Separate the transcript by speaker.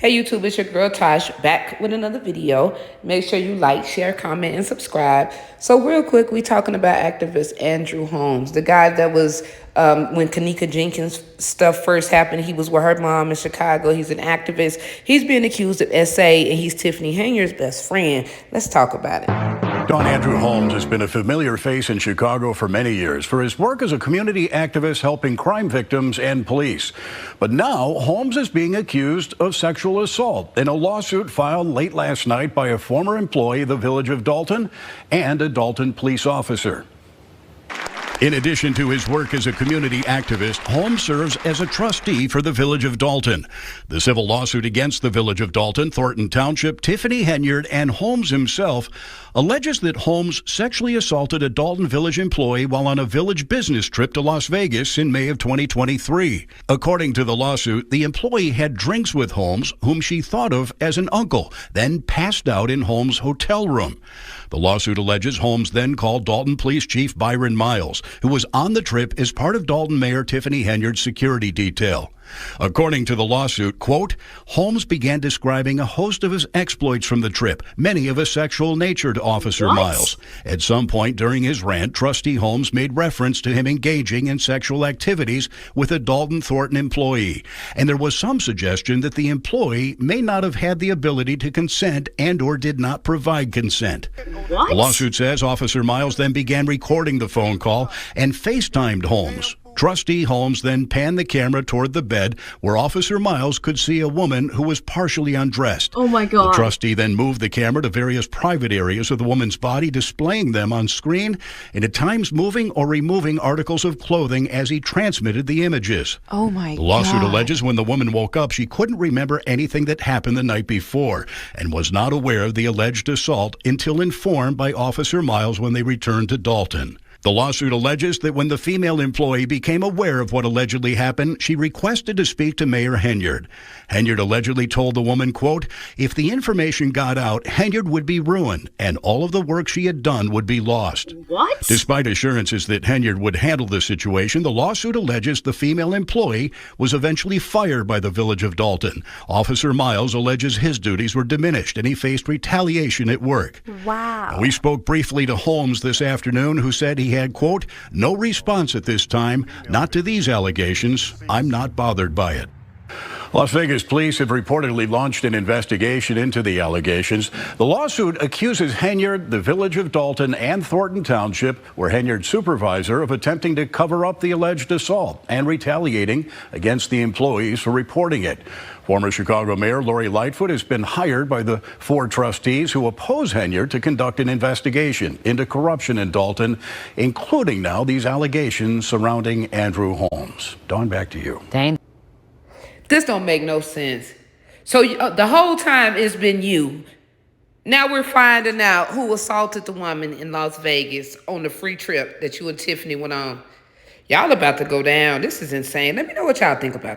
Speaker 1: Hey YouTube, it's your girl Tosh back with another video. Make sure you like, share, comment, and subscribe. So real quick, we talking about activist Andrew Holmes, the guy that was, when Kanika Jenkins stuff first happened, he was with her mom in Chicago. He's an activist. He's being accused of S.A. and he's Tiffany HENYARD's best friend. Let's talk about it.
Speaker 2: Andrew Holmes has been a familiar face in Chicago for many years for his work as a community activist helping crime victims and police. But now Holmes is being accused of sexual assault in a lawsuit filed late last night by a former employee of the village of Dalton and a Dalton police officer. In addition to his work as a community activist, Holmes serves as a trustee for the Village of Dalton. The civil lawsuit against the Village of Dalton, Thornton Township, Tiffany HENYARD, and Holmes himself alleges that Holmes sexually assaulted a Dalton Village employee while on a village business trip to Las Vegas in May of 2023. According to the lawsuit, the employee had drinks with Holmes, whom she thought of as an uncle, then passed out in Holmes' hotel room. The lawsuit alleges Holmes then called Dalton Police Chief Byron Miles, who was on the trip as part of Dalton Mayor Tiffany HENYARD's security detail. According to the lawsuit, quote, Holmes began describing a host of his exploits from the trip, many of a sexual nature to Officer Miles. At some point during his rant, Trustee Holmes made reference to him engaging in sexual activities with a Dalton Thornton employee, and there was some suggestion that the employee may not have had the ability to consent and or did not provide consent.
Speaker 3: What?
Speaker 2: The lawsuit says Officer Miles then began recording the phone call and FaceTimed Holmes. Trustee Holmes then panned the camera toward the bed where Officer Miles could see a woman who was partially undressed.
Speaker 3: Oh my God.
Speaker 2: The trustee then moved the camera to various private areas of the woman's body, displaying them on screen and at times moving or removing articles of clothing as he transmitted the images.
Speaker 3: Oh my God.
Speaker 2: The lawsuit alleges when the woman woke up, she couldn't remember anything that happened the night before and was not aware of the alleged assault until informed by Officer Miles when they returned to Dalton. The lawsuit alleges that when the female employee became aware of what allegedly happened, she requested to speak to Mayor HENYARD. HENYARD allegedly told the woman, quote, if the information got out, HENYARD would be ruined and all of the work she had done would be lost.
Speaker 3: What?
Speaker 2: Despite assurances that HENYARD would handle the situation, the lawsuit alleges the female employee was eventually fired by the Village of Dalton. Officer Miles alleges his duties were diminished and he faced retaliation at work.
Speaker 3: Wow.
Speaker 2: We spoke briefly to Holmes this afternoon, who said he had, quote, no response at this time, not to these allegations. I'm not bothered by it. Las Vegas police have reportedly launched an investigation into the allegations. The lawsuit accuses HENYARD, the Village of Dalton, and Thornton Township, where HENYARD's supervisor, of attempting to cover up the alleged assault and retaliating against the employees for reporting it. Former Chicago Mayor Lori Lightfoot has been hired by the four trustees who oppose HENYARD to conduct an investigation into corruption in Dalton, including now these allegations surrounding Andrew Holmes. Dawn, back to you.
Speaker 3: Dane.
Speaker 1: This don't make no sense. So the whole time it's been you. Now we're finding out who assaulted the woman in Las Vegas on the free trip that you and Tiffany went on. Y'all about to go down. This is insane. Let me know what y'all think about it.